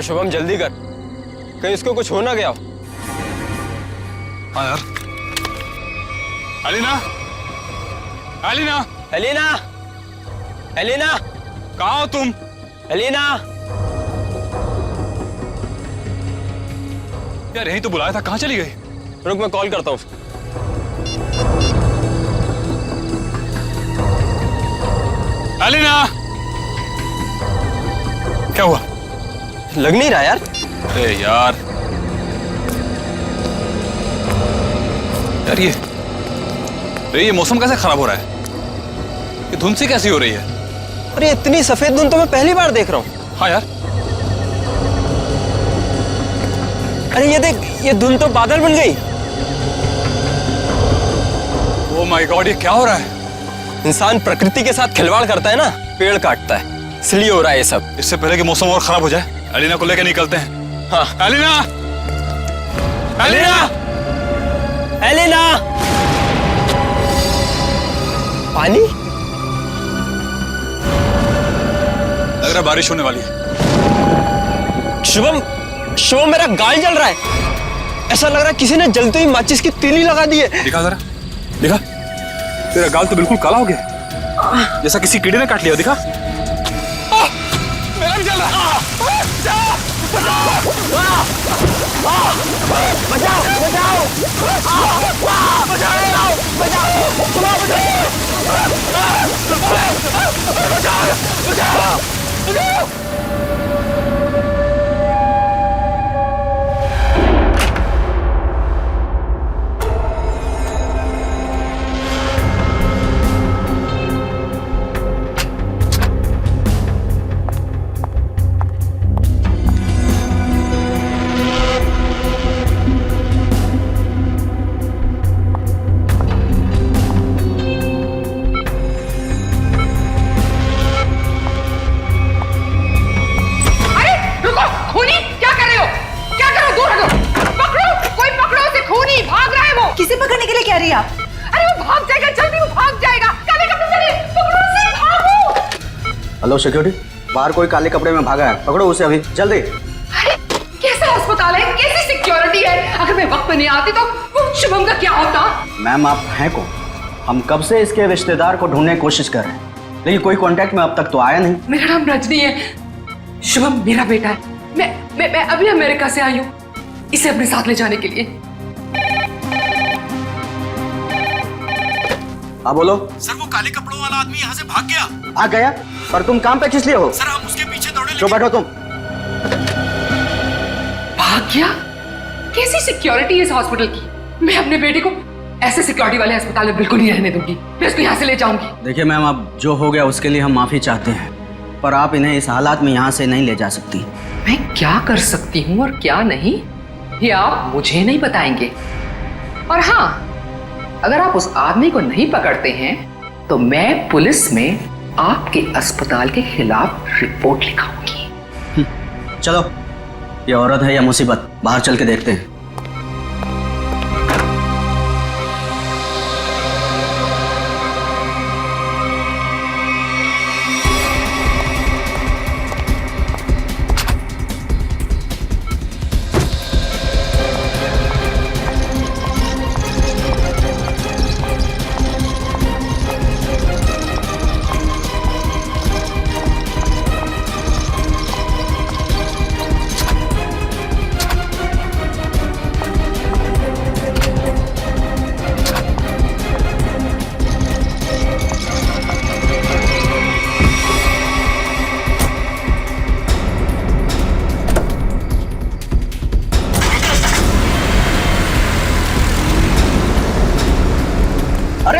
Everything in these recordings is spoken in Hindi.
शुभम जल्दी कर, कहीं इसको कुछ हो ना गया हो। हाँ यार। एलिना, एलिना, एलिना, एलिना, कहाँ हो तुम? एलिना। यार यही तो बुलाया था, कहाँ चली गई? रुक मैं कॉल करता हूँ। एलिना, क्या हुआ? लग नहीं रहा यार। अरे यार, यार ये मौसम कैसे खराब हो रहा है? ये धुंध सी कैसी हो रही है? अरे इतनी सफेद धुंध तो मैं पहली बार देख रहा हूँ। हाँ यार। अरे ये देख, ये धुंध तो बादल बन गई। ओह माय गॉड, ये क्या हो रहा है? इंसान प्रकृति के साथ खिलवाड़ करता है ना, पेड़ काटता है, इसलिए हो रहा है ये सब। इससे पहले कि मौसम और खराब हो जाए, एलिना को लेकर निकलते हैं। हाँ। Elina, Elina, Elina. पानी? लग रहा है बारिश होने वाली है। शुभम, शुभम मेरा गाल जल रहा है। ऐसा लग रहा है किसी ने जलते ही माचिस की तीली लगा दी है। दिखा जरा, दिखा। तेरा गाल तो बिल्कुल काला हो गया, जैसा किसी कीड़े ने काट लिया। दिखा। मेरा भी जल रहा है। किसे पकड़ने के लिए कह रही है आप? अरे वो भाग जाएगा, जल्दी वो भाग जाएगा। काले कपड़े पहने, पकड़ो उसे, भागो। हेलो सिक्योरिटी, बाहर कोई काले कपड़े में भागा है, पकड़ो उसे अभी जल्दी। अरे कैसा अस्पताल है, कैसी सिक्योरिटी है? अगर मैं वक्त पे नहीं आती तो वो शुभम का क्या होता? मैम आप हैं कौन? हम कब से इसके रिश्तेदार को ढूंढने की कोशिश कर रहे हैं, लेकिन कोई कांटेक्ट में अब तक तो आया नहीं। मेरा नाम रजनी है, शुभम मेरा बेटा है। मैं अभी अमेरिका से आई हूँ इसे अपने साथ ले जाने के लिए। हाँ बोलो। सर वो काले कपड़ों वाला आदमी यहाँ से भाग गया। भाग गया? पर तुम काम पे किस लिए हो? सर हम उसके पीछे दौड़े जो बैठो तुम। भाग गया? कैसी सिक्योरिटी है इस हॉस्पिटल की? मैं अपने बेटे को ऐसे सिक्योरिटी वाले अस्पताल में बिल्कुल नहीं रहने दूंगी। मैं उसको यहाँ से ले जाऊंगी। देखिए मैम, अब जो हो गया उसके लिए हम माफी चाहते हैं, पर आप इन्हें इस हालात में यहाँ से नहीं ले जा सकती। मैं क्या कर सकती हूँ और क्या नहीं, ये आप मुझे नहीं बताएंगे। और हाँ, अगर आप उस आदमी को नहीं पकड़ते हैं तो मैं पुलिस में आपके अस्पताल के खिलाफ रिपोर्ट लिखाऊंगी। चलो, ये औरत है या मुसीबत, बाहर चल के देखते हैं।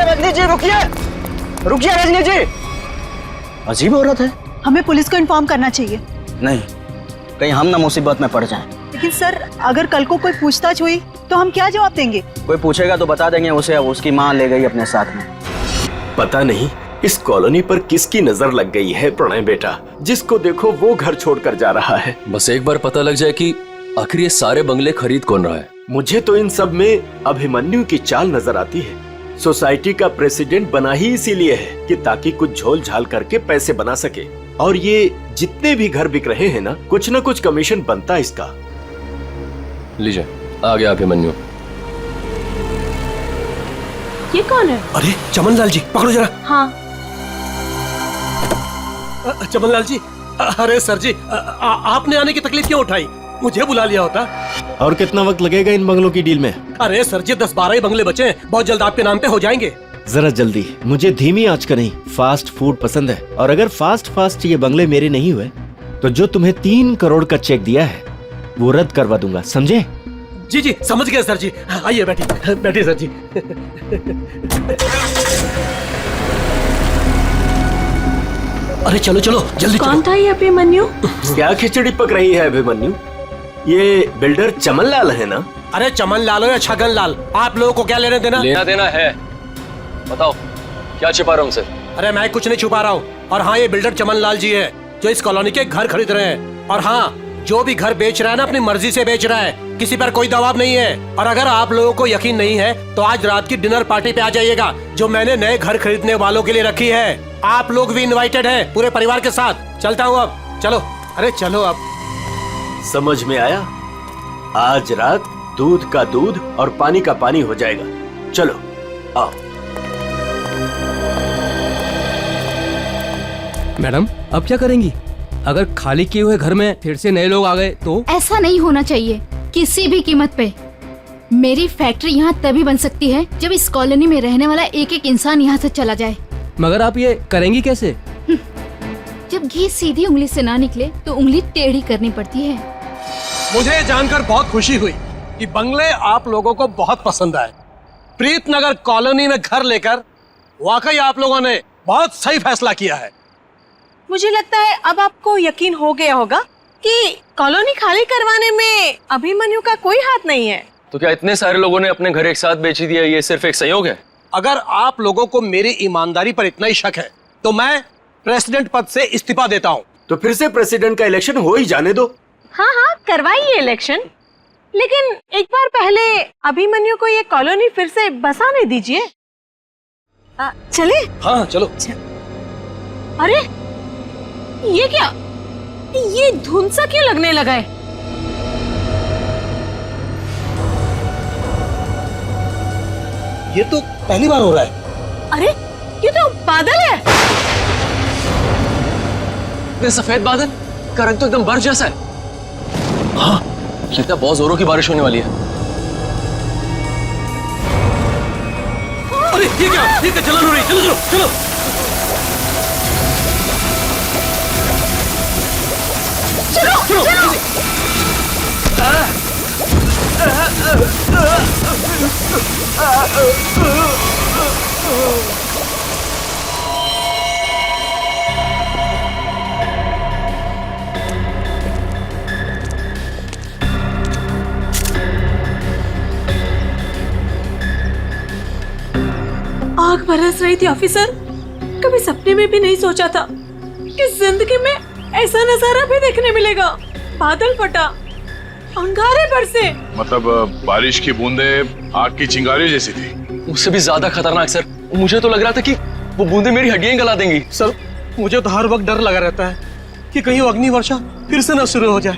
रजनी जी रुकिए, रुकिए रजनी जी। अजीब औरत है। हमें पुलिस को इन्फॉर्म करना चाहिए। नहीं, कहीं हम ना मुसीबत में पड़ जाएं। लेकिन सर, अगर कल को कोई पूछताछ हुई तो हम क्या जवाब देंगे? कोई पूछेगा तो बता देंगे उसे अब उसकी माँ ले गई अपने साथ में। पता नहीं इस कॉलोनी पर किसकी नजर लग गई है प्रणय बेटा, जिसको देखो वो घर छोड़कर जा रहा है। बस एक बार पता लग जाए कि आखिर ये सारे बंगले खरीद कौन रहा है। मुझे तो इन सब में अभिमन्यु की चाल नजर आती है। सोसाइटी का प्रेसिडेंट बना ही इसीलिए है कि ताकि कुछ झोल झाल करके पैसे बना सके। और ये जितने भी घर बिक रहे हैं ना कुछ कमीशन बनता है इसका। लीजिए, आ गया अभिमन्यु। ये कौन है? अरे चमन लाल जी, पकड़ो जरा। हाँ। चमन लाल जी, अरे सर जी, आपने आने की तकलीफ क्यों उठाई? मुझे बुला लिया होता। और कितना वक्त लगेगा इन बंगलों की डील में? अरे सर जी, 10-12 ही बंगले बचे हैं, बहुत जल्द आपके नाम पे हो जाएंगे। जरा जल्दी, मुझे धीमी आंच का नहीं फास्ट फूड पसंद है। और अगर फास्ट ये बंगले मेरे नहीं हुए तो जो तुम्हें 3 करोड़ का चेक दिया है वो रद्द करवा दूंगा, समझे? जी जी, समझ गए सर जी। आइए बैठिए, बैठिए सर जी। अरे चलो चलो जल्दी। कौन था ये अभिमन्यु? क्या खिचड़ी पक रही है अभिमन्यु? ये बिल्डर चमन लाल है ना? अरे चमन लाल हो या छगन लाल, आप लोगों को क्या लेने देना? लेना देना है, बताओ क्या छिपा रहा हूँ सर? अरे मैं कुछ नहीं छुपा रहा हूँ। और हाँ, ये बिल्डर चमन लाल जी है जो इस कॉलोनी के घर खरीद रहे हैं। और हाँ, जो भी घर बेच रहा है ना अपनी मर्जी से बेच रहा है, किसी पर कोई दबाव नहीं है। और अगर आप लोगों को यकीन नहीं है तो आज रात की डिनर पार्टी पे आ जाइएगा जो मैंने नए घर खरीदने वालों के लिए रखी है। आप लोग भी इनवाइटेड हैं पूरे परिवार के साथ। चलता हूँ अब, चलो। अरे चलो अब। समझ में आया? आज रात दूध का दूध और पानी का पानी हो जाएगा। चलो आओ। मैडम, अब क्या करेंगी? अगर खाली किए हुए घर में फिर से नए लोग आ गए तो? ऐसा नहीं होना चाहिए किसी भी कीमत पे। मेरी फैक्ट्री यहाँ तभी बन सकती है जब इस कॉलोनी में रहने वाला एक एक इंसान यहाँ से चला जाए। मगर आप ये करेंगी कैसे? जब घी सीधी उंगली से ना निकले तो उंगली टेढ़ी करनी पड़ती है। मुझे जानकर बहुत खुशी हुई कि बंगले आप लोगों को बहुत पसंद आए। प्रीतनगर कॉलोनी में घर लेकर वाकई आप लोगों ने बहुत सही फैसला किया है। मुझे लगता है अब आपको यकीन हो गया होगा कि कॉलोनी खाली करवाने में अभिमन्यु का कोई हाथ नहीं है। तो क्या इतने सारे लोगों ने अपने घर एक साथ बेच दिया, ये सिर्फ एक संयोग है? अगर आप लोगों को मेरी ईमानदारी पर इतना ही शक है तो मैं प्रेसिडेंट पद से इस्तीफा देता हूँ। तो फिर से प्रेसिडेंट का इलेक्शन हो ही जाने दो। हाँ हाँ, करवाइए इलेक्शन, लेकिन एक बार पहले अभिमन्यु को ये कॉलोनी फिर से बसाने दीजिए। चले? हाँ चलो। अरे ये क्या, ये धुंध सा क्यों लगने लगा है? ये तो पहली बार हो रहा है। अरे ये तो बादल है। ये सफेद बादल का रंग तो एकदम बर्फ जैसा है। हाँ, लगता है बहुत जोरों की बारिश होने वाली है। अरे ये क्या, ये क्या जलन हो रही? चलो चलो चलो। चलो चलो। आग बरस रही थी ऑफिसर। कभी सपने में भी नहीं सोचा था कि जिंदगी में ऐसा नजारा भी देखने मिलेगा। बादल फटा, अंगारे बरसे। मतलब बारिश की बूंदे आग की चिंगारी जैसी थी। उससे भी ज्यादा खतरनाक सर, मुझे तो लग रहा था कि वो बूंदे मेरी हड्डियां गला देंगी। सर, मुझे तो हर वक्त डर लगा रहता है कि कहीं अग्नि वर्षा फिर से न शुरू हो जाए।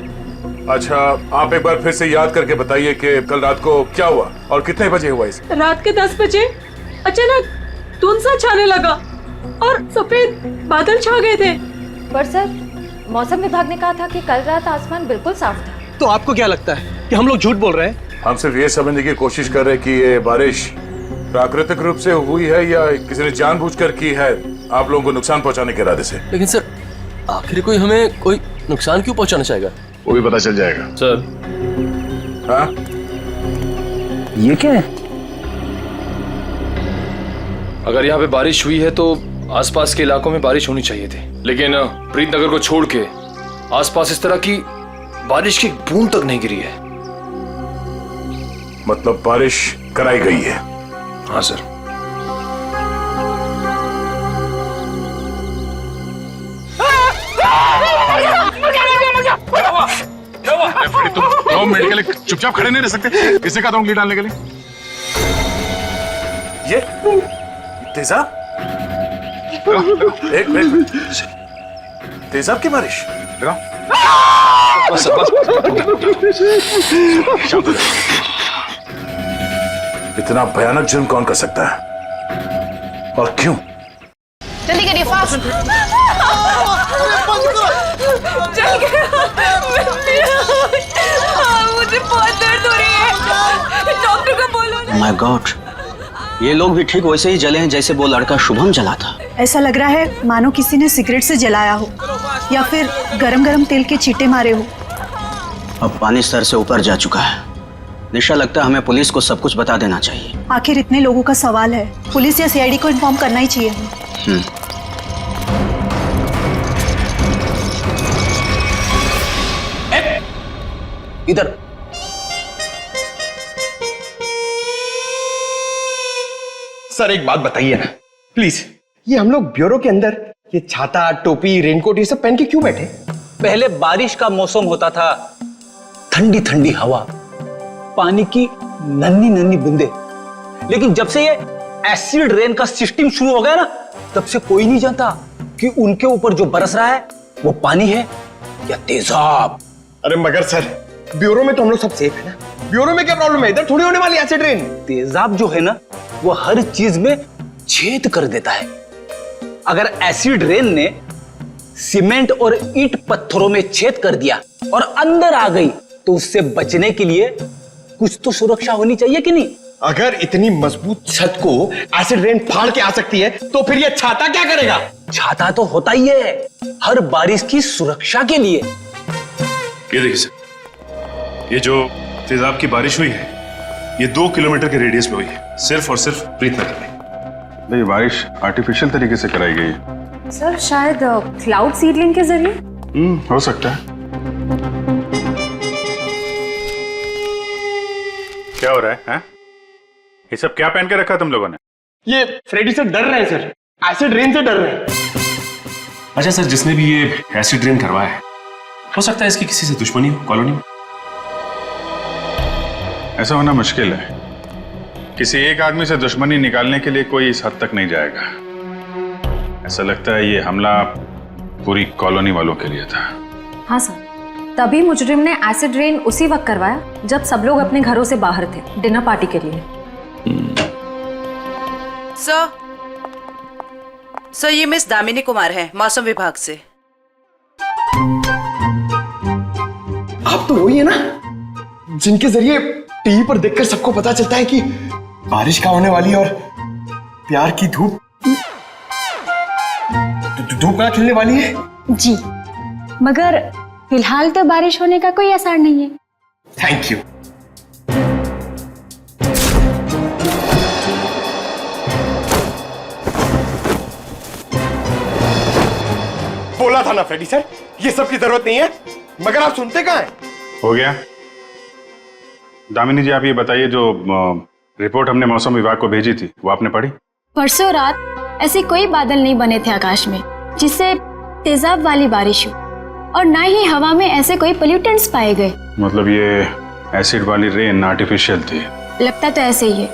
अच्छा, आप एक बार फिर से याद करके बताइए कि कल रात को क्या हुआ और कितने बजे हुआ इसे? रात के 10 बजे अचानक धुंध सा छाने लगा और सफेद बादल छा गए थे। पर सर, मौसम विभाग ने कहा था कि कल रात आसमान बिल्कुल साफ था। तो आपको क्या लगता है कि हम लोग झूठ बोल रहे हैं? हम सिर्फ ये समझने की कोशिश कर रहे हैं कि ये बारिश प्राकृतिक रूप से हुई है या किसी ने जानबूझकर की है आप लोगों को नुकसान पहुंचाने के इरादे से। लेकिन सर, आखिर कोई हमें कोई नुकसान क्यों पहुंचाना चाहेगा? वो भी पता चल जाएगा सर। हाँ, ये क्या है? अगर यहाँ पे बारिश हुई है तो आसपास के इलाकों में बारिश होनी चाहिए थी, लेकिन प्रीतनगर को छोड़ के आसपास इस तरह की बारिश की बूंद तक नहीं गिरी है। मतलब बारिश कराई गई है। हाँ सर। तुम मेडिकल चुपचाप खड़े नहीं रह सकते? किसने कहा था उंगली डालने के लिए? ये तेजा, एक मिनट। तेजाब की बारिश? बस बस इतना भयानक जुर्म कौन कर सकता है और क्यों? जल्दी करिए, फास्ट। चल गया। मुझे बहुत दर्द हो रही है, डॉक्टर को बोलो ना। माय गॉड, ये लोग भी ठीक वैसे ही जले हैं जैसे वो लड़का शुभम जला था। ऐसा लग रहा है मानो किसी ने सिगरेट से जलाया हो या फिर गरम गरम तेल के छींटे मारे हो। अब पानी सर से ऊपर जा चुका है। निशा, लगता है हमें पुलिस को सब कुछ बता देना चाहिए। आखिर इतने लोगों का सवाल है, पुलिस या सीआईडी को इन्फॉर्म करना ही चाहिए। इधर सर एक बात बताइए ना प्लीज, ये हम लोग ब्यूरो के अंदर ये छाता, टोपी, रेनकोट ये सब पहन के क्यों बैठे? पहले बारिश का मौसम होता था, ठंडी ठंडी हवा, पानी की नन्ही नन्ही बूंदे। लेकिन जब से ये एसिड रेन का सिस्टम शुरू हो गया ना, तब से कोई नहीं जानता कि उनके ऊपर जो बरस रहा है वो पानी है या तेजाब। अरे मगर सर, ब्यूरो में तो हम लोग सब सेफ है ना। ब्यूरो में क्या प्रॉब्लम है? इधर थोड़ी होने वाली एसिड रेन। तेजाब जो है ना, वो हर चीज में छेद कर देता है। अगर एसिड रेन ने सीमेंट और ईंट पत्थरों में छेद कर दिया और अंदर आ गई, तो उससे बचने के लिए कुछ तो सुरक्षा होनी चाहिए कि नहीं? अगर इतनी मजबूत छत को एसिड रेन फाड़ के आ सकती है, तो फिर ये छाता क्या करेगा? छाता तो होता ही है हर बारिश की सुरक्षा के लिए। ये देखिए सर, ये जो तेजाब की बारिश हुई है, ये 2 किलोमीटर के रेडियस में हुई है, सिर्फ और सिर्फ प्रीतनगर में। ये बारिश आर्टिफिशियल तरीके से कराई गई है। सर शायद क्लाउड सीडलिंग के जरिए। हो सकता है। क्या हो रहा है, हैं? ये सब क्या पहन के रखा तुम लोगों ने? ये फ्रेडी से डर रहे हैं सर, एसिड रेन से डर रहे हैं। अच्छा सर, जिसने भी ये एसिड रेन करवाया है, हो सकता है इसकी किसी से दुश्मनी हो कॉलोनी में। ऐसा होना मुश्किल है। किसी एक आदमी से दुश्मनी निकालने के लिए कोई इस हद तक नहीं जाएगा। ऐसा लगता है ये हमला पूरी कॉलोनी वालों के लिए था। हाँ सर, तभी मुजरिम ने एसिड रेन उसी वक्त करवाया जब सब लोग अपने घरों से बाहर थे डिनर पार्टी के लिए। सर ये मिस दामिनी कुमार है, मौसम विभाग से। आप तो वही है ना जिनके जरिए टीवी पर देखकर सबको पता चलता है कि बारिश का होने वाली है और प्यार की धूप कहाँ खिलने वाली है? जी, मगर फिलहाल तो बारिश होने का कोई असर नहीं है। Thank you. बोला था ना फ्रेडी सर, ये सब की जरूरत नहीं है, मगर आप सुनते कहाँ हैं? हो गया। दामिनी जी, आप ये बताइए, जो रिपोर्ट हमने मौसम विभाग को भेजी थी वो आपने पढ़ी? परसों रात ऐसे कोई बादल नहीं बने थे आकाश में जिससे तेजाब वाली बारिश हो, और ना ही हवा में ऐसे कोई पोल्यूटेंट्स पाए गए। मतलब ये एसिड वाली रेन आर्टिफिशियल थी? लगता तो ऐसे ही है।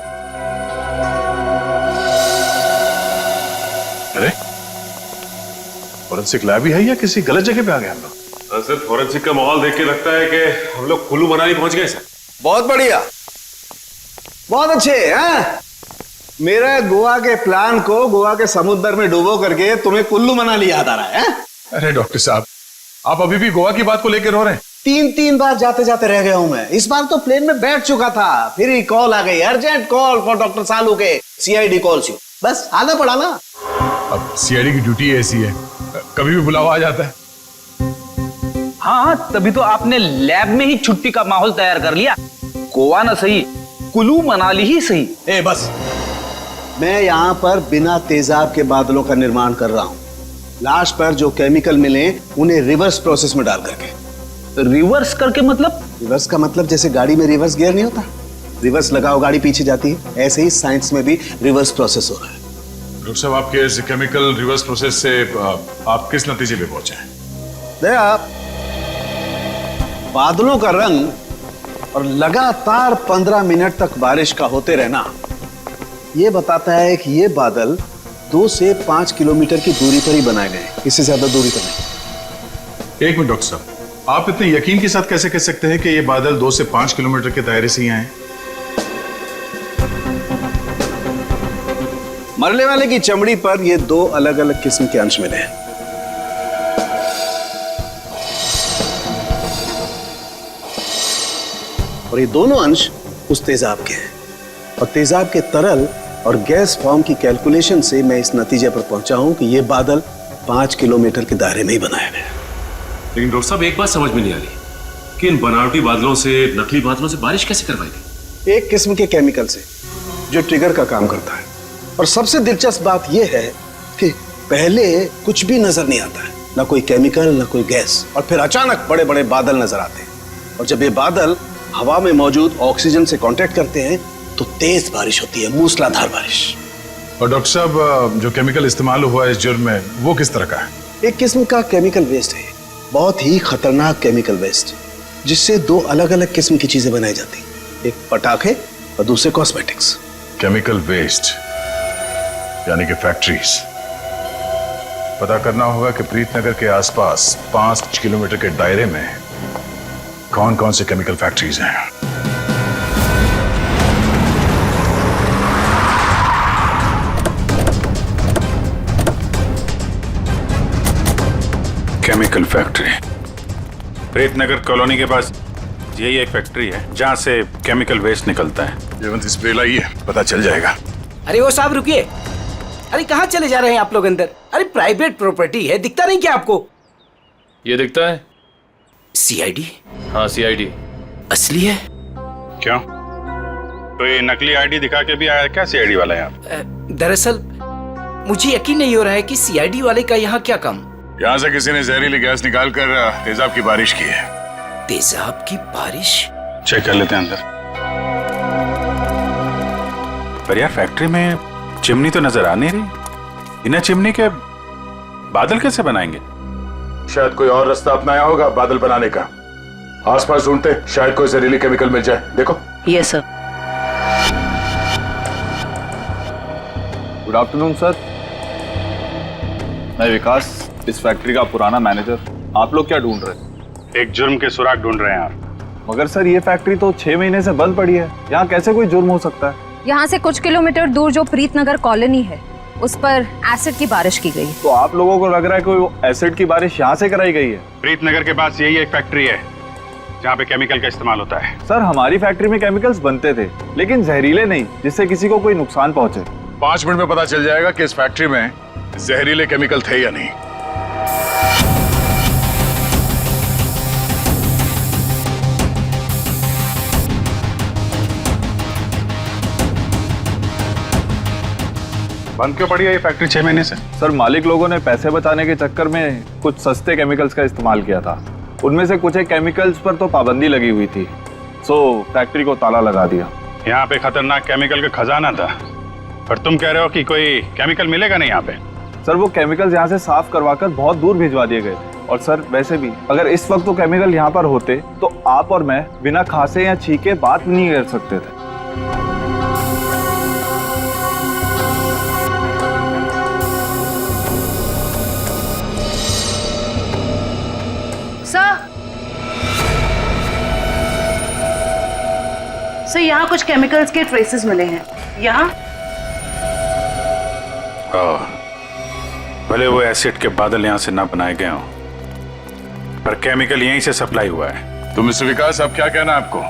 अरे फॉरेंसिक लैब ही है या किसी गलत जगह पे आ गए हम लोग? सर फॉरेंसिक का माहौल देख के लगता है कि हम लोग कुल्लू मनाली पहुंच गए सर। बहुत बढ़िया, बहुत अच्छे हैं। मेरे गोवा के प्लान को गोवा के समुद्र में डुबो करके तुम्हें कुल्लू मनाली याद आ रहा है? अरे डॉक्टर साहब, आप अभी भी गोवा की बात को लेकर रो रहे हैं? 3 बार जाते जाते रह गया हूं मैं। इस बार तो प्लेन में बैठ चुका था, फिर ही कॉल आ गई, अर्जेंट कॉल फॉर डॉक्टर सालू के, सीआईडी कॉल्स यू। बस आना पड़ा ना। अब सीआईडी की ड्यूटी ऐसी है, कभी भी बुलावा आ जाता है। हाँ, तभी तो आपने लैब में ही छुट्टी का माहौल तैयार कर लिया। गोवा ना सही, कुल्लू मनाली ही सही। बस, मैं यहाँ पर बिना तेजाब के बादलों का निर्माण कर रहा हूँ। लाश पर जो केमिकल मिले उन्हें रिवर्स प्रोसेस में डाल करके। रिवर्स करके मतलब? रिवर्स का मतलब जैसे गाड़ी में रिवर्स गियर नहीं होता, रिवर्स लगाओ गाड़ी पीछे जाती है, ऐसे ही साइंस में भी रिवर्स प्रोसेस हो रहा है। डॉक्टर साहब, आपके इस केमिकल रिवर्स प्रोसेस से आप किस नतीजे पे पहुंचे हैं? देखा, बादलों का रंग और लगातार 15 मिनट तक बारिश का होते रहना ये बताता है कि ये बादल 2 से 5 किलोमीटर की दूरी पर ही बनाए गए, इससे ज्यादा दूरी पर नहीं। एक मिनट डॉक्टर साहब, आप इतने यकीन के साथ कैसे कह सकते हैं कि ये बादल 2 से 5 किलोमीटर के दायरे से ही आए? मरने वाले की चमड़ी पर ये 2 अलग अलग किस्म के अंश मिले हैं। और ये दोनों अंश उस तेजाब के हैं। और तेजाब के तरल और गैस फॉर्म की कैलकुलेशन से मैं इस नतीजे पर पहुंचा हूं कि ये बादल 5 किलोमीटर के दायरे में ही बनाया गया। लेकिन डॉक्टर साहब एक बात समझ में नहीं आ रही कि इन बनावटी बादलों से, नकली बादलों से बारिश कैसे करवाई गई? एक किस्म के केमिकल से जो ट्रिगर का काम करता है। और सबसे दिलचस्प बात यह है कि पहले कुछ भी नजर नहीं आता है, ना कोई केमिकल ना कोई गैस, और फिर अचानक बड़े बड़े बादल नजर आते हैं। और जब ये बादल हवा में मौजूद ऑक्सीजन से कांटेक्ट करते हैं तो तेज बारिश होती है, मूसलाधार बारिश। और डॉक्टर साहब, जो केमिकल इस्तेमाल हुआ है इस जुर्म में, वो किस तरह का है? एक किस्म का केमिकल वेस्ट है, बहुत ही खतरनाक केमिकल वेस्ट, जिससे 2 अलग अलग किस्म की चीजें बनाई जाती, एक पटाखे और दूसरे कॉस्मेटिक्स। केमिकल वेस्ट यानी कि फैक्ट्रीज। पता करना होगा कि प्रीतनगर के आसपास 5 किलोमीटर के दायरे में कौन कौन से केमिकल फैक्ट्रीज हैं। केमिकल फैक्ट्री प्रीतनगर कॉलोनी के पास यही एक फैक्ट्री है जहां से केमिकल वेस्ट निकलता है। जयवंत स्प्रे लाइए, पता चल जाएगा। अरे वो साहब रुकिए, अरे कहाँ चले जा रहे हैं आप लोग अंदर? अरे प्राइवेट प्रॉपर्टी है, दिखता नहीं क्या आपको? ये दिखता है सीआईडी। हाँ सीआईडी असली है। क्यों? तो ये नकली आईडी दिखा के भी आया क्या सीआईडी वाला यहाँ? दरअसल मुझे यकीन नहीं हो रहा है कि सीआईडी वाले का यहाँ क्या काम। यहाँ से किसी ने जहरीली गैस निकालकर तेजाब की बारिश की है। तेजाब की बारिश? चेक कर लेते हैं अंदर। पर यार फैक्ट्री में चिमनी तो नजर आ नहीं रही। बिना चिमनी के बादल कैसे बनाएंगे? शायद कोई और रास्ता अपनाया होगा बादल बनाने का। आसपास ढूंढते, शायद कोई जहरीली केमिकल मिल जाए। देखो। Yes sir. Good afternoon sir, मैं विकास, इस फैक्ट्री का पुराना मैनेजर। आप लोग क्या ढूंढ रहे हैं? एक जुर्म के सुराग ढूंढ रहे हैं आप। मगर सर ये फैक्ट्री तो 6 महीने से बंद पड़ी है, यहाँ कैसे कोई जुर्म हो सकता है? यहाँ से कुछ किलोमीटर दूर जो प्रीतनगर कॉलोनी है उस पर एसिड की बारिश की गई। तो आप लोगों को लग रहा है कोई एसिड की बारिश यहाँ से कराई गई है? प्रीतनगर के पास यही एक फैक्ट्री है जहाँ पे केमिकल का इस्तेमाल होता है। सर हमारी फैक्ट्री में केमिकल्स बनते थे, लेकिन जहरीले नहीं, जिससे किसी को कोई नुकसान पहुंचे। 5 मिनट में पता चल जाएगा कि इस फैक्ट्री में जहरीले केमिकल थे या नहीं। बंद क्यों पड़ी है ये फैक्ट्री 6 महीने से? सर मालिक लोगों ने पैसे बचाने के चक्कर में कुछ सस्ते केमिकल्स का इस्तेमाल किया था। उनमें से कुछ एक केमिकल्स पर तो पाबंदी लगी हुई थी, सो फैक्ट्री को ताला लगा दिया। यहाँ पे खतरनाक केमिकल का खजाना था, पर तुम कह रहे हो कि कोई केमिकल मिलेगा नहीं यहाँ पे। सर वो केमिकल्स यहाँ से साफ करवाकर बहुत दूर भिजवा दिए गए थे। और सर वैसे भी अगर इस वक्त वो केमिकल यहाँ पर होते तो आप और मैं बिना खांसे या छींके बात नहीं कर सकते थे। सर यहाँ कुछ केमिकल्स के ट्रेसेस मिले हैं। यहाँ भले वो एसिड के बादल यहाँ से ना बनाए गए हों, पर केमिकल यहीं से सप्लाई हुआ है। तो मिस्टर विकास, अब क्या कहना है आपको?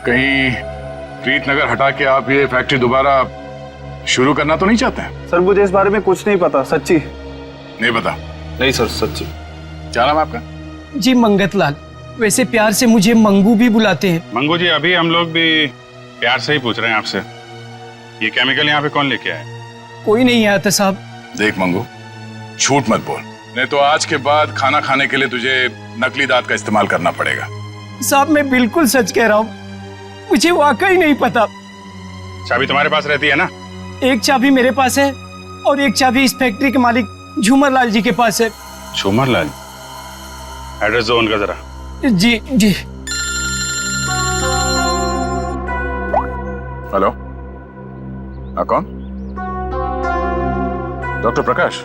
कहीं प्रीतनगर हटा के आप ये फैक्ट्री दोबारा शुरू करना तो नहीं चाहते हैं? सर मुझे इस बारे में कुछ नहीं पता, सच्ची नहीं पता। नहीं सर सच्ची। क्या नाम है आपका? जी मंगत लाल, वैसे प्यार से मुझे मंगू भी बुलाते हैं। मंगू जी, अभी हम लोग भी प्यार से ही पूछ रहे हैं आपसे, ये केमिकल यहाँ पे कौन लेके आया? कोई नहीं आया था साहब। देख मंगू, झूठ मत बोल, नहीं तो आज के बाद खाना खाने के लिए तुझे नकली दांत का इस्तेमाल करना पड़ेगा। साहब मैं बिल्कुल सच कह रहा हूँ, मुझे वाकई नहीं पता। चाबी तुम्हारे पास रहती है ना? एक चाबी मेरे पास है और एक चाबी इस फैक्ट्री के मालिक झूमर लाल जी के पास है। झूमर लाल? एड्रेस दो उनका जरा। जी जी। हेलो, कौन? डॉक्टर प्रकाश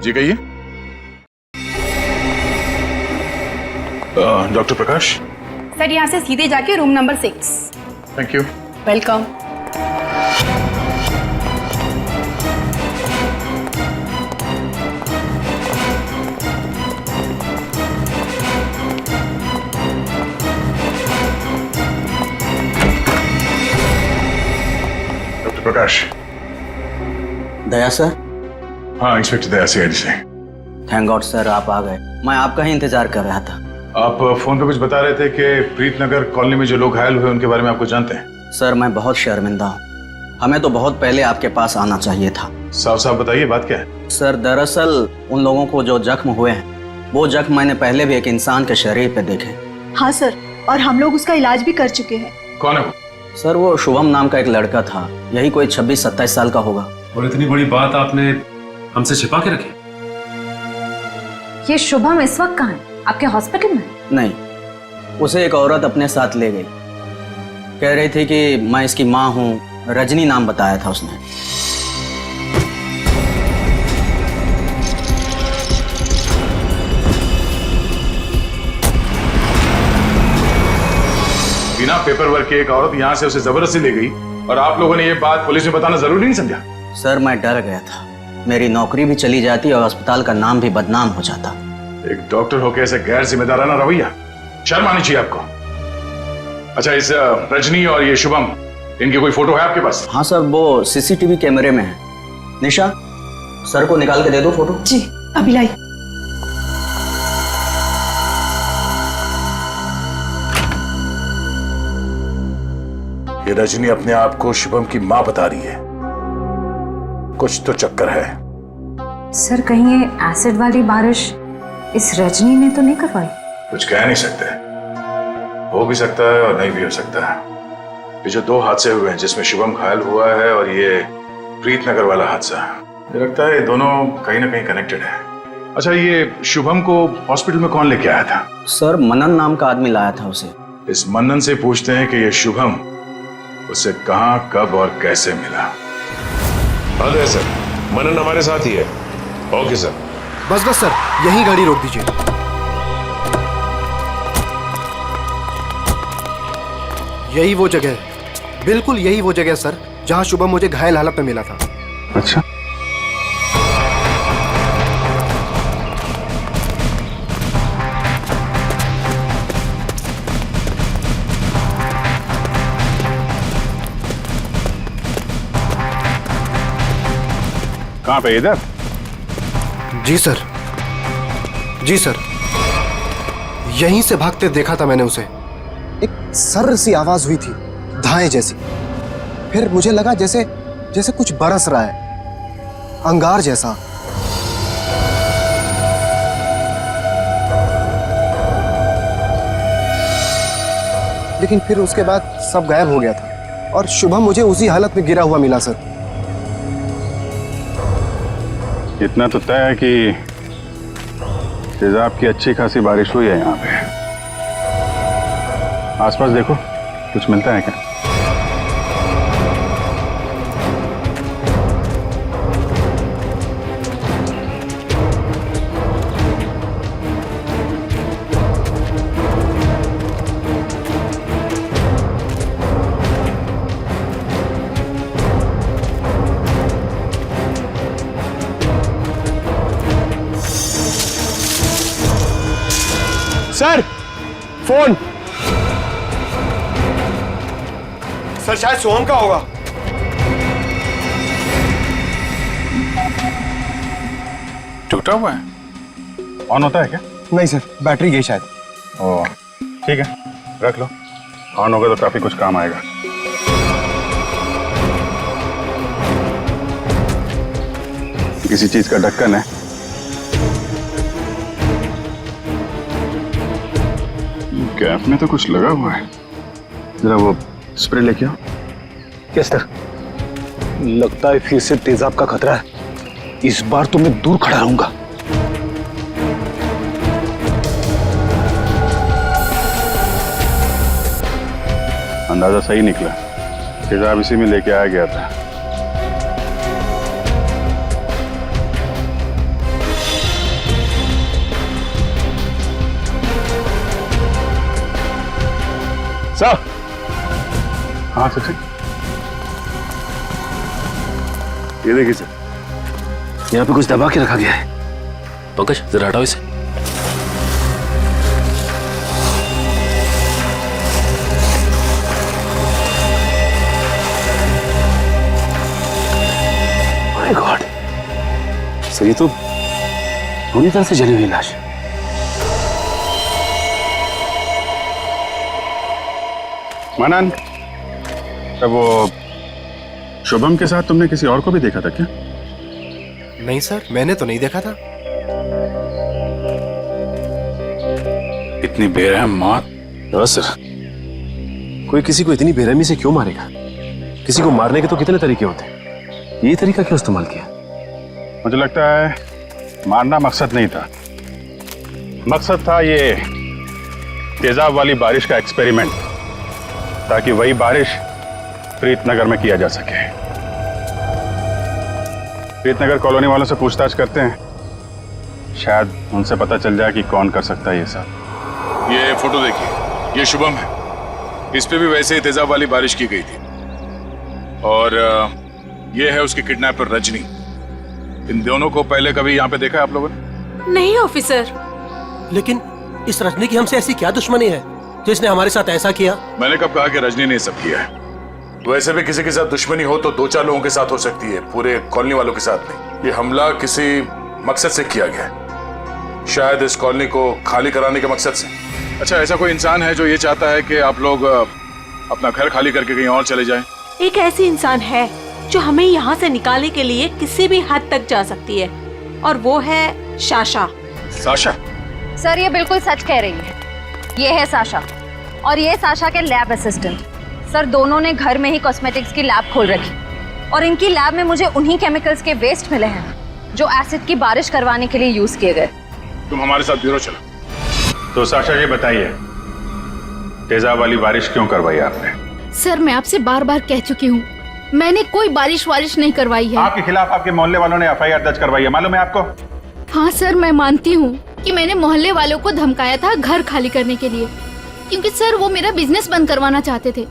जी, कहिए। डॉक्टर प्रकाश। सर यहाँ से सीधे जाके room number 6। Thank you. Welcome. Doctor Prakash. Daya sir. हाँ, इंस्पेक्टर दया सीआईडी से। थैंक गॉड सर, आप आ गए। मैं आपका ही इंतजार कर रहा था। आप फोन पे कुछ बता रहे थे कि प्रीतनगर कॉलोनी में जो लोग घायल हुए उनके बारे में आपको जानते हैं? सर मैं बहुत शर्मिंदा हूँ। हमें तो बहुत पहले आपके पास आना चाहिए था। साफ साफ बताइए, बात क्या है? सर दरअसल उन लोगों को जो जख्म हुए हैं वो जख्म मैंने पहले भी एक इंसान के शरीर पे देखे। हाँ सर, और हम लोग उसका इलाज भी कर चुके हैं। कौन है वो? सर वो शुभम नाम का एक लड़का था, यही कोई 26-27 साल का होगा। और इतनी बड़ी बात आपने हमसे छिपा के रखी? ये शुभम इस वक्त कहाँ है? आपके हॉस्पिटल में? नहीं, उसे एक औरत अपने साथ ले गई। कह रही थी कि मैं इसकी माँ हूँ, रजनी नाम बताया था उसने। बिना पेपर वर्क के एक औरत यहाँ से उसे जबरदस्ती ले गई और आप लोगों ने ये बात पुलिस में बताना जरूरी नहीं समझा? सर मैं डर गया था, मेरी नौकरी भी चली जाती और अस्पताल का नाम भी बदनाम हो जाता। एक डॉक्टर होकर ऐसे गैर जिम्मेदाराना रवैया, शर्म आनी चाहिए आपको। अच्छा, इस रजनी और ये शुभम, इनकी कोई फोटो है आपके पास? हाँ सर, वो सीसीटीवी कैमरे में है। निशा, सर को निकाल के दे दो फोटो। जी अभी लाई। ये रजनी अपने आप को शुभम की माँ बता रही है। कुछ तो चक्कर है। सर कहीं ये एसिड वाली बारिश इस रजनी ने तो नहीं करवाई? कुछ कह नहीं सकते, हो भी सकता है और नहीं भी हो सकता है। ये जो दो हादसे हुए हैं जिसमें शुभम घायल हुआ है और ये प्रीतनगर वाला हादसा, मुझे लगता है ये दोनों कहीं ना कहीं कनेक्टेड है। अच्छा, ये शुभम को हॉस्पिटल में कौन लेके आया था? सर मनन नाम का आदमी लाया था उसे। इस मनन से पूछते हैं कि ये शुभम उसे कहां, कब और कैसे मिला। हाँ सर, मनन हमारे साथ ही है। Okay sir. बस सर, यही गाड़ी रोक दीजिए। यही वो जगह है, बिल्कुल यही वो जगह सर, जहां शुभम मुझे घायल हालत में मिला था। अच्छा, कहां पे? इधर? जी सर, जी सर, यहीं से भागते देखा था मैंने उसे। एक सर्र सी आवाज हुई थी, धाए जैसी। फिर मुझे लगा जैसे जैसे कुछ बरस रहा है, अंगार जैसा। लेकिन फिर उसके बाद सब गायब हो गया था और शुभम मुझे उसी हालत में गिरा हुआ मिला सर। इतना तो तय है कि तेजाब की अच्छी खासी बारिश हुई है यहाँ पे। आसपास देखो, कुछ मिलता है क्या? Sir phone. सर शायद सोहम का होगा। टूटा हुआ है? ऑन होता है क्या? नहीं सर, बैटरी गई शायद। ओह ठीक है, रख लो। ऑन होगा तो काफी कुछ काम आएगा। किसी चीज का ढक्कन है। कैप में तो कुछ लगा हुआ है, जरा वो स्प्रे लेके आओ। Yes sir. लगता है फिर से तेजाब का खतरा है। इस बार तो मैं दूर खड़ा रहूंगा। अंदाजा सही निकला, तेजाब इसी में लेके आया गया था। सर। हाँ सर। ये देखिए सर, यहाँ पे कुछ दबा के रखा गया है। पंकज जरा हटाओ इसे। माय गॉड सर, ये तो पूरी तरह से जली हुई लाश है। मनन, तब वो शुभम के साथ तुमने किसी और को भी देखा था क्या? नहीं सर, मैंने तो नहीं देखा था। इतनी बेरहम मौत। हाँ सर, कोई किसी को इतनी बेरहमी से क्यों मारेगा? किसी को मारने के तो कितने तरीके होते हैं, ये तरीका क्यों इस्तेमाल किया? मुझे लगता है मारना मकसद नहीं था, मकसद था ये तेजाब वाली बारिश का एक्सपेरिमेंट, ताकि वही बारिश प्रीतनगर में किया जा सके। प्रीतनगर कॉलोनी वालों से पूछताछ करते हैं, शायद उनसे पता चल जाए कि कौन कर सकता है ये सब। ये फोटो देखिए, ये शुभम है। इस पे भी वैसे ही तेजाब वाली बारिश की गई थी। और ये है उसकी किडनैपर रजनी। इन दोनों को पहले कभी यहाँ पे देखा है आप लोगों ने? नहीं ऑफिसर। लेकिन इस रजनी की हमसे ऐसी क्या दुश्मनी है जो इसने हमारे साथ ऐसा किया? मैंने कब कहा कि रजनी ने सब किया है? वैसे भी किसी के साथ दुश्मनी हो तो 2-4 लोगों के साथ हो सकती है, पूरे कॉलोनी वालों के साथ नहीं। ये हमला किसी मकसद से किया गया है, शायद इस कॉलोनी को खाली कराने के मकसद से। अच्छा, ऐसा कोई इंसान है जो ये चाहता है कि आप लोग अपना घर खाली करके कहीं और चले जाएं? एक ऐसी इंसान है जो हमें यहाँ से निकालने के लिए किसी भी हद तक जा सकती है, और वो है साशा। साशा? सर ये बिल्कुल सच कह रही है। ये है साशा और ये साशा के लैब असिस्टेंट। सर दोनों ने घर में ही कॉस्मेटिक्स की लैब खोल रखी और इनकी लैब में मुझे उन्हीं केमिकल्स के वेस्ट मिले हैं जो एसिड की बारिश करवाने के लिए यूज किए गए। तुम हमारे साथ ब्यूरो चलो। तो साशा जी बताइए, तेजाब वाली बारिश क्यों करवाई आपने? सर मैं आपसे बार बार कह चुकी हूँ, मैंने कोई बारिश नहीं करवाई है। आपके खिलाफ आपके मोहल्ले वालों ने FIR दर्ज करवाई है, मालूम है आपको? हाँ सर, मैं मानती हूँ कि मैंने मोहल्ले वालों को धमकाया था घर खाली करने के लिए, क्योंकि सर वो मेरा बिजनेस बंद करवाना चाहते थे।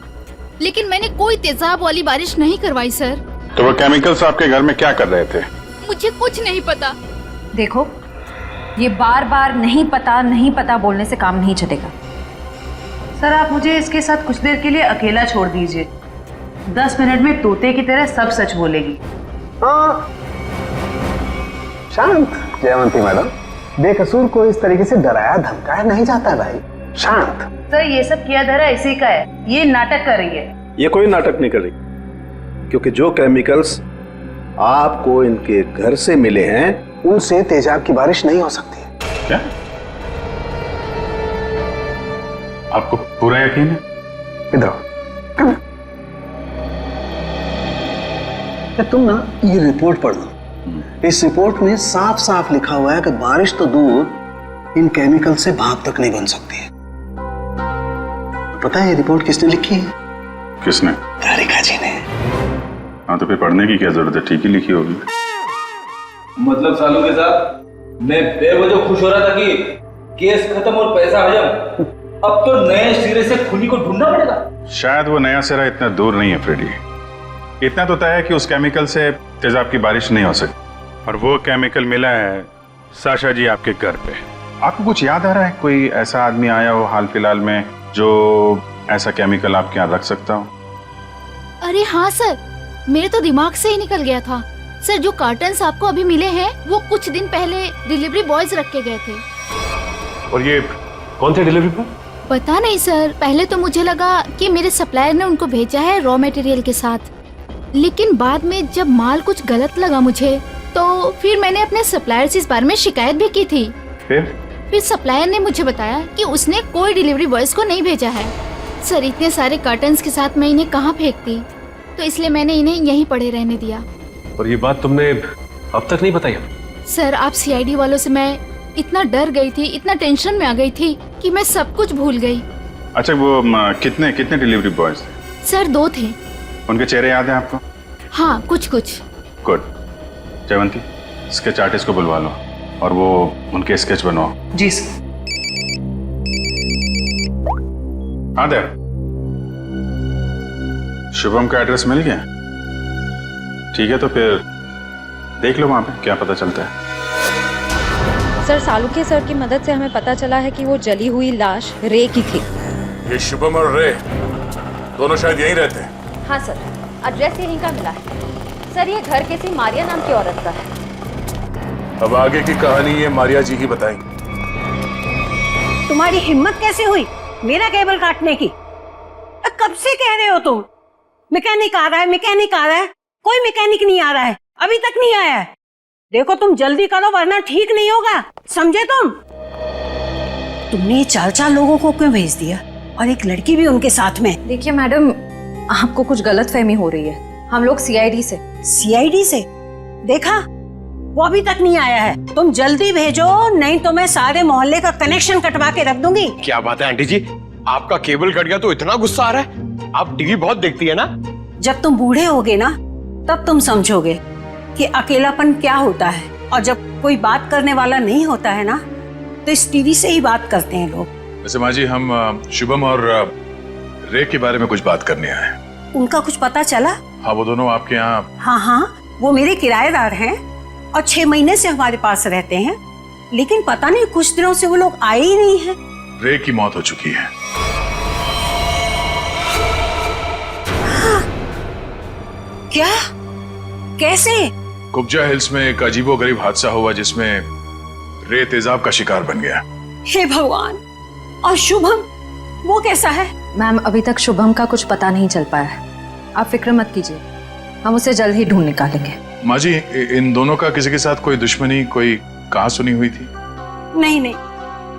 लेकिन मैंने कोई तेजाब वाली बारिश नहीं करवाई सर। तो वो केमिकल्स आपके घर में क्या कर रहे थे? मुझे कुछ नहीं पता। देखो, ये बार बार नहीं पता बोलने से काम नहीं चलेगा। सर आप मुझे इसके साथ कुछ देर के लिए अकेला छोड़ दीजिए। 10 मिनट में तोते की तरह सब सच बोलेगी। हाँ शांत जयवंती मैडम, बेकसूर को इस तरीके से डराया धमकाया नहीं जाता भाई। शांत। सर ये सब किया धरा इसी का है, ये नाटक कर रही है। ये कोई नाटक नहीं कर रही, क्योंकि जो केमिकल्स आपको इनके घर से मिले हैं उनसे तेजाब की बारिश नहीं हो सकती है। क्या आपको पूरा यकीन है? इधर आओ। तुम ना ये रिपोर्ट पढ़ लो। इस रिपोर्ट में साफ साफ लिखा हुआ है कि बारिश तो दूर, इन केमिकल से भाप तक नहीं बन सकती है। पता है ये रिपोर्ट किसने लिखी है? किसने? राधिका जी ने। हाँ तो फिर पढ़ने की क्या जरूरत है, ठीक ही लिखी होगी। मतलब सालू के साथ मैं बेवजह खुश हो रहा था कि केस खत्म और पैसा हजम, अब तो नए सिरे से खुली को ढूंढना पड़ेगा। शायद वो नया सिरा इतना दूर नहीं है फ्रेडी। इतना तो तय है कि उस केमिकल से तेजाब की बारिश नहीं हो सकती, और वो केमिकल मिला है साशा जी आपके घर पे। आपको कुछ याद आ रहा है, कोई ऐसा आदमी आया हो हाल फिलहाल में जो ऐसा केमिकल आपके यहाँ रख सकता हो? अरे हाँ सर, मेरे तो दिमाग से ही निकल गया था। सर जो कार्टन्स आपको अभी मिले हैं वो कुछ दिन पहले डिलीवरी बॉयज रख के गए थे। और ये कौन थे डिलीवरी बॉय? पता नहीं सर, पहले तो मुझे लगा कि मेरे सप्लायर ने उनको भेजा है रॉ मटेरियल के साथ, लेकिन बाद में जब माल कुछ गलत लगा मुझे, तो फिर मैंने अपने सप्लायर से इस बारे में शिकायत भी की थी। फिर सप्लायर ने मुझे बताया कि उसने कोई डिलीवरी बॉयज को नहीं भेजा है। सर इतने सारे कर्टन्स के साथ मैं इन्हें कहाँ फेंकती, तो इसलिए मैंने इन्हें यहीं पड़े रहने दिया। और ये बात तुमने अब तक नहीं बताई? सर आप CID वालों से मैं इतना डर गई थी, इतना टेंशन में आ गई थी कि मैं सब कुछ भूल गई। अच्छा वो कितने डिलीवरी बॉयज थे? सर 2 थे। उनके चेहरे याद है आपको? हाँ कुछ कुछ। गुड। जयवंती स्केच आर्टिस्ट को बुलवा लो और वो उनके स्केच बनवाओ। जी सर। हाँ देव, शुभम का एड्रेस मिल गया? ठीक है, तो फिर देख लो वहां पे क्या पता चलता है। सर, सालुके सर की मदद से हमें पता चला है कि वो जली हुई लाश रे की थी। ये शुभम और रे दोनों शायद यहीं रहते हैं। हाँ सर, एड्रेस यहीं का मिला है। सर, ये घर किसी मारिया नाम की औरत का है। अब आगे की कहानी ये मारिया जी ही बताएंगे। तुम्हारी हिम्मत कैसे हुई मेरा केबल काटने की? कब से कह रहे हो तुम? मैकेनिक आ रहा है, मैकेनिक आ रहा है। कोई मैकेनिक नहीं आ रहा है, अभी तक नहीं आया है। देखो तुम जल्दी करो वरना ठीक नहीं होगा, समझे तुम? तुमने 4 लोगों को क्यों भेज दिया और एक लड़की भी उनके साथ में? देखिए मैडम, आपको कुछ गलतफहमी हो रही है। हम लोग सीआईडी से। सीआईडी से? देखा, वो अभी तक नहीं आया है। तुम जल्दी भेजो, नहीं तो मैं सारे मोहल्ले का कनेक्शन कटवा के रख दूंगी। क्या बात है आंटी जी, आपका केबल कट गया तो इतना गुस्सा आ रहा है? आप टीवी बहुत देखती है ना? जब तुम बूढ़े होगे ना तब तुम समझोगे कि अकेलापन क्या होता है। और जब कोई बात करने वाला नहीं होता है ना तो इस टीवी से ही बात करते हैं लोग। वैसे माँ जी, हम शुभम और रे के बारे में कुछ बात करने आए हैं। उनका कुछ पता चला? हाँ, वो दोनों आपके यहाँ। हाँ, वो मेरे किराएदार हैं और 6 महीने से हमारे पास रहते हैं, लेकिन पता नहीं कुछ दिनों से वो लोग आए ही नहीं हैं। रे की मौत हो चुकी है। क्या? कैसे? कुब्जा हिल्स में एक अजीबोगरीब हादसा हुआ जिसमें रे तेजाब का शिकार बन गया। हे भगवान! और शुभम, वो कैसा है? मैम, अभी तक शुभम का कुछ पता नहीं चल पाया है। आप फिक्र मत कीजिए, हम उसे जल्द ही ढूंढ निकालेंगे। माँ जी, इन दोनों का किसी के साथ कोई दुश्मनी, कोई कहा सुनी हुई थी? नहीं,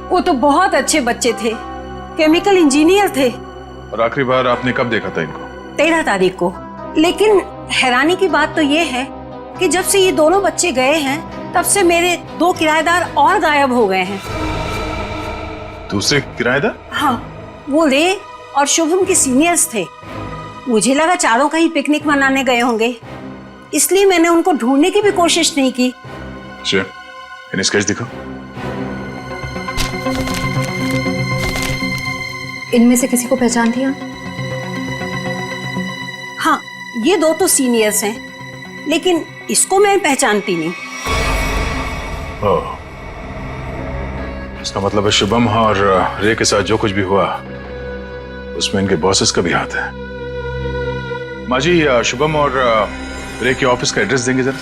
वो तो बहुत अच्छे बच्चे थे, केमिकल इंजीनियर थे। और आखिरी बार आपने कब देखा था इनको? 13 तारीख को। लेकिन हैरानी की बात तो ये है कि जब से ये दोनों बच्चे गए हैं तब से मेरे 2 किराएदार और गायब हो गए हैं। दूसरे किराएदार? हाँ, वो रे और शुभम के सीनियर्स थे। मुझे लगा चारों कहीं पिकनिक मनाने गए होंगे, इसलिए मैंने उनको ढूंढने की भी कोशिश नहीं की। अच्छा, इन्हें स्केच दिखाओ। इनमें से किसी को पहचान दिया? हाँ, ये 2 तो सीनियर्स हैं, लेकिन इसको मैं पहचानती नहीं। ओह, इसका मतलब है शुभम और रे के साथ जो कुछ भी हुआ उसमें इनके बॉसेस का भी हाथ है। माँ जी, शुभम और रे के ऑफिस का एड्रेस देंगे जरा?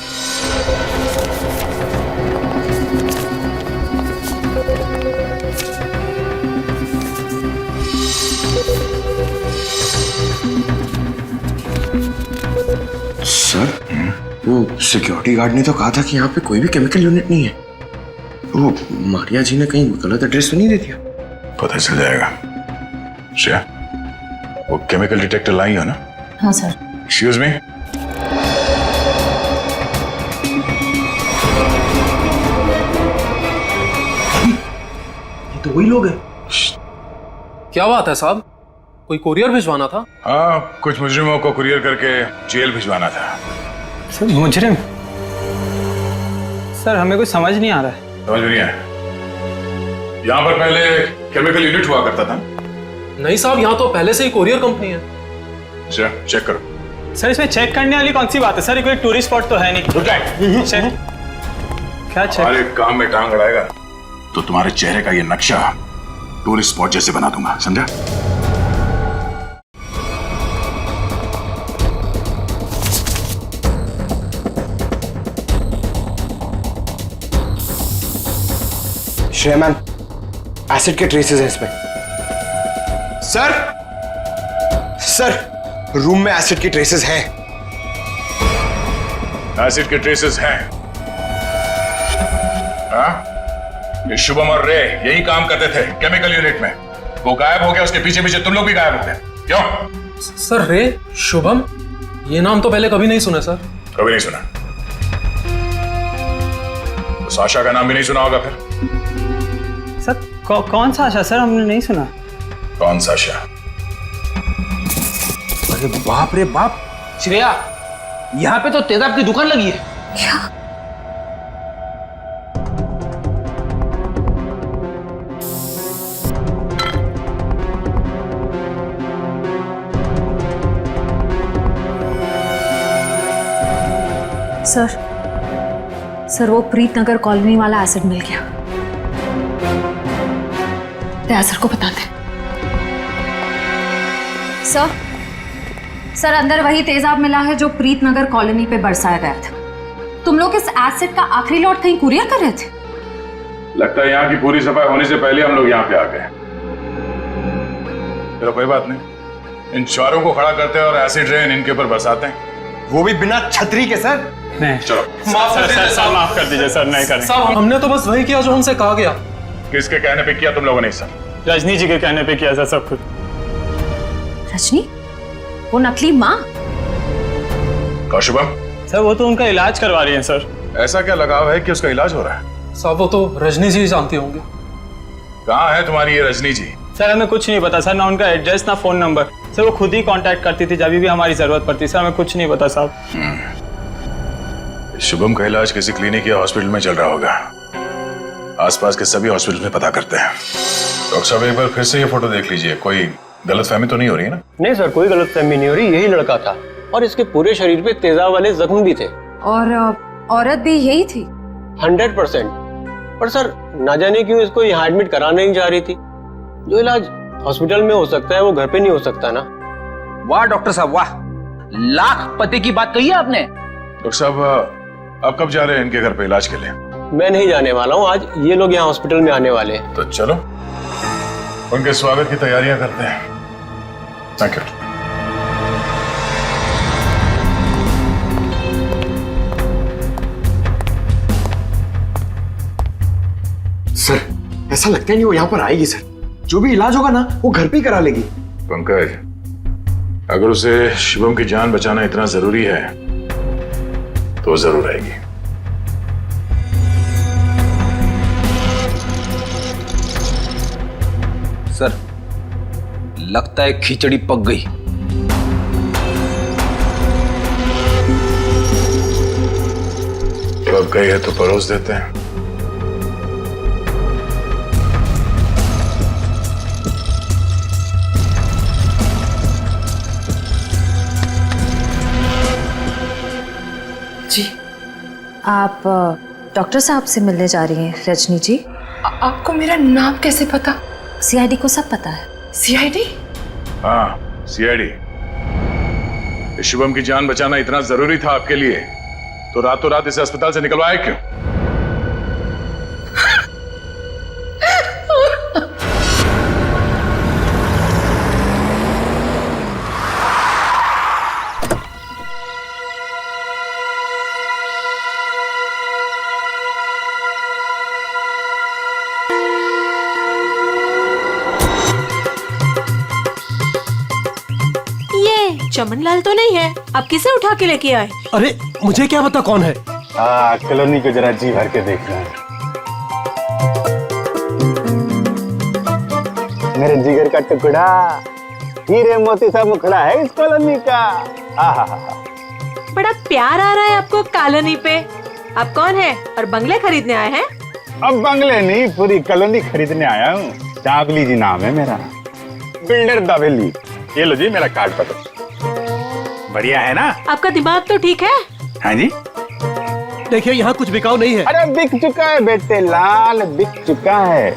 सर, वो सिक्योरिटी गार्ड ने तो कहा था कि यहाँ पे कोई भी केमिकल यूनिट नहीं है। वो मारिया जी ने कहीं गलत एड्रेस तो नहीं दे दिया? पता चल जाएगा। श्रेया, वो केमिकल डिटेक्टर लाई हो ना? हाँ सर। Excuse me. ये तो वही लोग हैं। क्या बात है साहब, कोई कुरियर भिजवाना था? हाँ, कुछ मुजरिमों को कुरियर करके जेल भिजवाना था। सर, मुजरिम? सर, हमें कुछ समझ नहीं आ रहा है। समझ नहीं आया? यहाँ पर पहले केमिकल यूनिट हुआ करता था? नहीं साहब, यहाँ तो पहले से ही कुरियर कंपनी है। अच्छा, चेक करो। सर, इसमें चेक करने वाली कौन सी बात है? सर, ये कोई टूरिस्ट स्पॉट तो है नहीं। चेक? क्या चेक? हमारे काम में टांग अड़ाएगा तो तुम्हारे चेहरे का ये नक्शा टूरिस्ट स्पॉट जैसे बना दूंगा, समझा? श्रेया मैम, एसिड के ट्रेसेस हैं इसमें। सर, रूम में एसिड के ट्रेसेस हैं। एसिड के ट्रेसेस हैं? हाँ? ये शुभम और रे यही काम करते थे केमिकल यूनिट में। वो गायब हो गया, उसके पीछे पीछे तुम लोग भी गायब हो गए। क्यों? सर, रे, शुभम, ये नाम तो पहले कभी नहीं सुना सर। कभी नहीं सुना? तो साशा का नाम भी नहीं सुना होगा फिर? सर, कौन सा आशा? सर, हमने नहीं सुना। कौन सा आशा? अरे बाप रे बाप, श्रेया, यहाँ पे तो तेजाब की दुकान लगी है। क्या? सर वो प्रीत नगर कॉलोनी वाला एसिड मिल गया। दया सर को बताते। सर अंदर वही तेजाब मिला है जो प्रीत नगर कॉलोनी पे बरसाया गया था। तुम लोग इस एसिड का आखिरी लॉट कहीं कुरियर कर रहे थे? लगता है यहाँ की पूरी सफाई होने से पहले हम लोग यहाँ पे आ गए। चलो कोई बात नहीं, इन चारों को खड़ा करते हैं और एसिड रेन इनके ऊपर बरसाते हैं, वो भी बिना छतरी के। सर नहीं, चलो माफ कर दीजिए सर, नहीं करेंगे। साहब हमने तो बस वही किया जो हमसे कहा गया। किसके कहने पे किया तुम लोगों ने? सर रजनी जी के कहने पे किया सर सब कुछ। रजनी? वो नकली माँ? शुभम? सर वो तो उनका इलाज करवा रही हैं सर। ऐसा क्या लगाव है कि उसका इलाज हो रहा है? साहब वो तो रजनी जी जानती होंगे। कहाँ है तुम्हारी ये रजनी जी? सर हमें कुछ नहीं पता सर, ना उनका एड्रेस ना फोन नंबर। सर वो खुद ही कांटेक्ट करती थी जब भी हमारी जरूरत पड़ती। सर हमें कुछ नहीं पता साहब। शुभम का इलाज किसी क्लिनिक या हॉस्पिटल में चल रहा होगा। आसपास के सभी हॉस्पिटल में पता करते हैं। डॉक्टर साहब एक बार फिर से ये फोटो देख लीजिए, कोई गलतफहमी तो नहीं हो रही है ना? नहीं सर, कोई गलतफहमी नहीं हो रही, यही लड़का था और इसके पूरे शरीर पे तेजाब वाले जख्म भी थे। और औरत भी यही थी? 100%। पर सर ना जाने क्यों इसको यहाँ एडमिट कराना नहीं जा रही थी। जो इलाज हॉस्पिटल में हो सकता है वो घर पे नहीं हो सकता ना। वाह डॉक्टर साहब वाह, लाख पते की बात कही है आपने। डॉक्टर साहब आप कब जा रहे हैं इनके घर पे इलाज के लिए? मैं नहीं जाने वाला हूँ, आज ये लोग यहाँ हॉस्पिटल में आने वाले हैं। तो चलो उनके स्वागत की तैयारियां करते हैं। Thank you. सर ऐसा लगता है नहीं वो यहाँ पर आएगी सर। जो भी इलाज होगा ना वो घर पे ही करा लेगी। पंकज, अगर उसे शिवम की जान बचाना इतना जरूरी है तो जरूर आएगी। सर लगता है खिचड़ी पक गई। पक गई है तो परोस देते हैं। जी आप डॉक्टर साहब से मिलने जा रही हैं रजनी जी? आपको मेरा नाम कैसे पता? सीआईडी को सब पता है। सीआईडी? हाँ सीआईडी। शिवम की जान बचाना इतना जरूरी था आपके लिए तो रातों रात इसे अस्पताल से निकलवाया क्यों? चमनलाल तो नहीं है, आप किसे उठा के लेके आए? अरे मुझे क्या पता कौन है। कॉलोनी को जरा जी भर के देखना है। मेरे जिगर का टुकड़ा, हीरे मोती सा मुखड़ा है इस कॉलोनी का। बड़ा प्यार आ रहा है आपको कॉलोनी पे। आप कौन है और बंगले खरीदने आए हैं? अब बंगले नहीं, पूरी कॉलोनी खरीदने आया हूँ। चावली जी नाम है मेरा, बिल्डर दावेली। ये लो जी मेरा कार्ड पत्र। बढ़िया है ना? आपका दिमाग तो ठीक है? हाँ जी। देखिए यहाँ कुछ बिकाऊ नहीं है। अरे बिक चुका है बेटे लाल, बिक चुका है।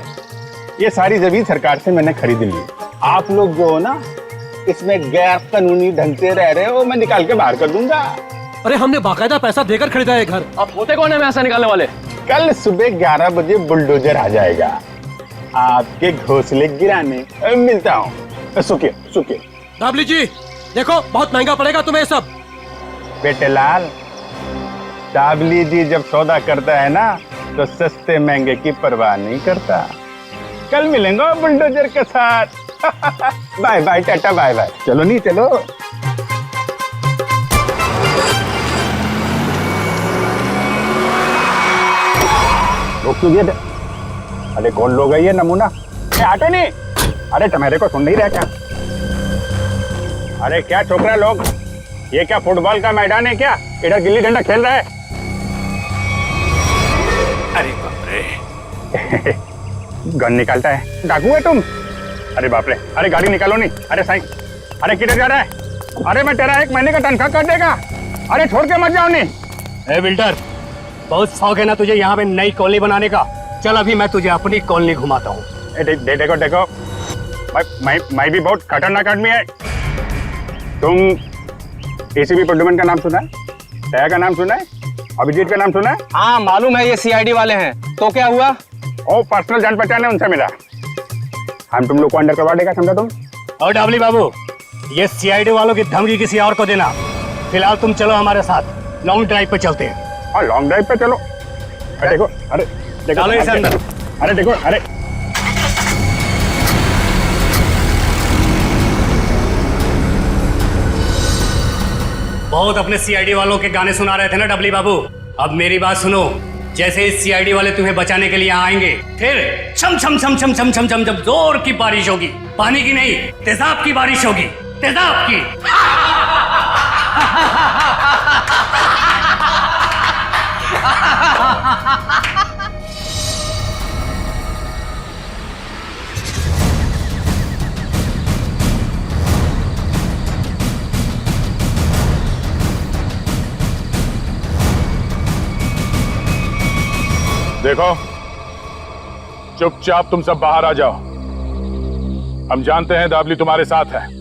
ये सारी जमीन सरकार से मैंने खरीद ली। आप लोग जो हो ना इसमें गैर कानूनी ढंग से रह रहे हो, मैं निकाल के बाहर कर दूंगा। अरे हमने बाकायदा पैसा देकर खरीदा है घर। आप होते कौन है पैसा निकालने वाले? कल सुबह 11 बजे बुलडोजर आ जाएगा आपके घोंसले गिराने। मिलता हूँ। सुखिए सुखिए। दाबली जी देखो बहुत महंगा पड़ेगा तुम्हें सब। बेटे लाल, दाबली जी जब सौदा करता है ना तो सस्ते महंगे की परवाह नहीं करता। कल मिलेंगे बुलडोजर के साथ। Bye bye tata bye bye. चलो नहीं चलो। रोक क्यों दिया? अरे कौन लोग है ये नमूना? आटो नहीं। अरे तुम्हारे को सुन नहीं रहा क्या? अरे क्या छोकरा लोग, ये क्या फुटबॉल का मैदान है क्या? इधर गिल्ली डंडा खेल रहा है। अरे बाप रे। गन निकालता है, डाकू है तुम? अरे बाप रे। अरे गाड़ी निकालो नहीं। अरे साईं, अरे किधर जा रहा है? अरे मैं तेरा 1 महीने का तनख्वाह कर देगा। अरे छोड़ के मत जाओ नहीं। ए बिल्डर, बहुत शौक है ना तुझे यहाँ पे नई कॉलोनी बनाने का? चल अभी मैं तुझे अपनी कॉलोनी घुमाता हूँ। देखो देखो, मैं भी बहुत खतरनाक आदमी है। तुम एसीपी प्रद्युमन का नाम सुना है? दया का नाम सुना है? अभिजीत का नाम सुना है? हाँ मालूम है, ये सीआईडी वाले हैं। तो क्या हुआ? ओ पर्सनल जान पहचान है उनसे मिला। हम तुम लोग को अंडर करवा देगा, समझा तुम? और डाबली बाबू, ये सीआईडी वालों की धमकी किसी और को देना। फिलहाल तुम चलो हमारे साथ, लॉन्ग ड्राइव पे चलते हैं। हाँ लॉन्ग ड्राइव पे चलो। अरे देखो, अरे देखो, चलो इसे अंदर। अरे देखो, अरे बहुत अपने सीआईडी वालों के गाने सुना रहे थे ना डबली बाबू, अब मेरी बात सुनो। जैसे इस सीआईडी वाले तुम्हें बचाने के लिए आएंगे, फिर छम छम छम छम छम छम छम जब जोर की बारिश होगी, पानी की नहीं तेजाब की बारिश होगी, तेजाब की। देखो, चुपचाप तुम सब बाहर आ जाओ। हम जानते हैं दाबली तुम्हारे साथ है।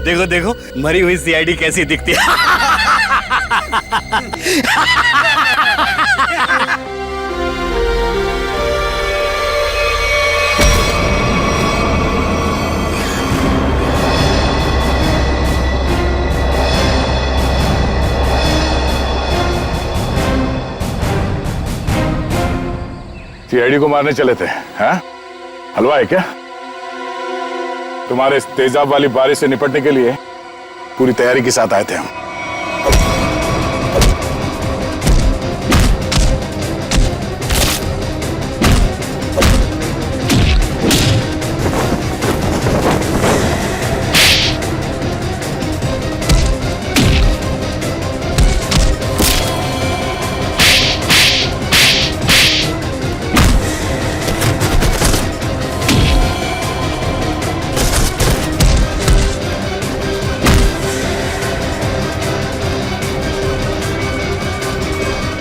देखो देखो, मरी हुई सीआईडी कैसी दिखती है। सीआईडी को मारने चले थे, हैं? हलवा है क्या? तुम्हारे इस तेजाब वाली बारिश से निपटने के लिए पूरी तैयारी के साथ आए थे हम।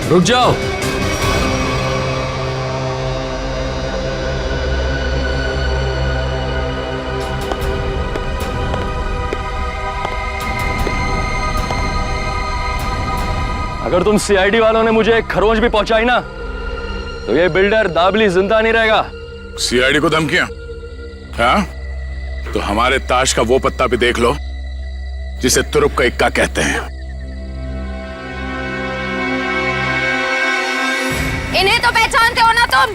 रुक जाओ। अगर तुम सीआईडी वालों ने मुझे एक खरोंच भी पहुंचाई ना, तो ये बिल्डर दाबली जिंदा नहीं रहेगा। सीआईडी को धमकियां? हाँ? तो हमारे ताश का वो पत्ता भी देख लो जिसे तुरुप का इक्का कहते हैं। इन्हें तो पहचानते हो ना तुम?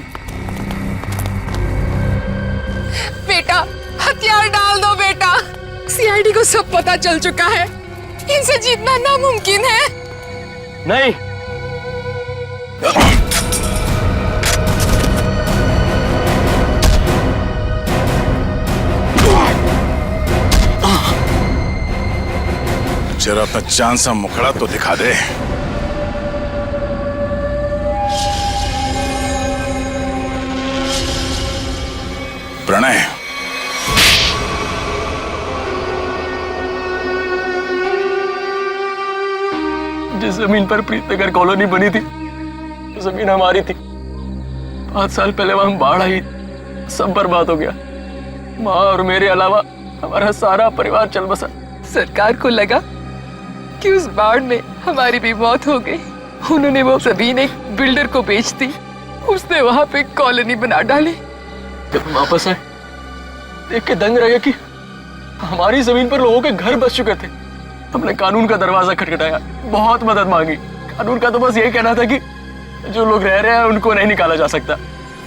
बेटा, हथियार डाल दो बेटा। सीआईडी को सब पता चल चुका है, इनसे जीतना नामुमकिन है। नहीं, जरा अपना चांद सा मुखड़ा तो दिखा दे। प्रणय, जिस जमीन पर प्रीतनगर कॉलोनी बनी थी, जमीन हमारी थी। 5 साल पहले वहां बाढ़ आई, सब बर्बाद हो गया। माँ और मेरे अलावा हमारा सारा परिवार चल बसा। सरकार को लगा कि उस बाढ़ में हमारी भी मौत हो गई। उन्होंने वो जमीन एक बिल्डर को बेच दी, उसने वहां पे कॉलोनी बना डाली। जब वापस आए, देख के दंग रह गए कि हमारी जमीन पर लोगों के घर बस चुके थे। हमने कानून का दरवाजा खटखटाया, बहुत मदद मांगी। और उनका तो बस यही कहना था कि जो लोग रह रहे हैं उनको नहीं निकाला जा सकता।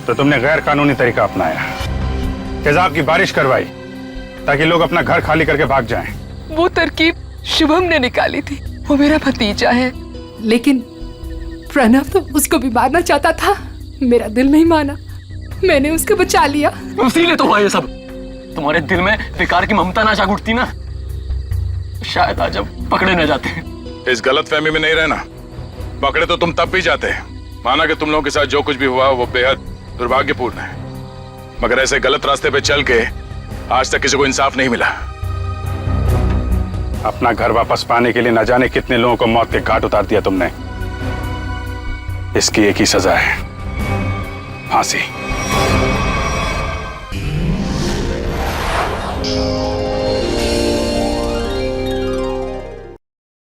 तो तुमने गैर कानूनी तरीका अपनाया, तेजाब की बारिश करवाई ताकि लोग अपना घर खाली करके भाग जाएं। वो तरकीब शुभम ने निकाली थी, वो मेरा भतीजा है। लेकिन प्रणव तो उसको भी मारना चाहता था, मेरा दिल नहीं माना, मैंने उसको बचा लिया। इसीलिए तो हुआ ये सब। तुम्हारे दिल में विकार की ममता ना जाग उठती ना, शायद आज अब पकड़े न जाते। इस गलत फहमी में नहीं रहना, पकड़े तो तुम तब भी जाते। माना कि तुम लोगों के साथ जो कुछ भी हुआ वो बेहद दुर्भाग्यपूर्ण है, मगर ऐसे गलत रास्ते पे चल के आज तक किसी को इंसाफ नहीं मिला। अपना घर वापस पाने के लिए न जाने कितने लोगों को मौत के घाट उतार दिया तुमने। इसकी एक ही सजा है, फांसी।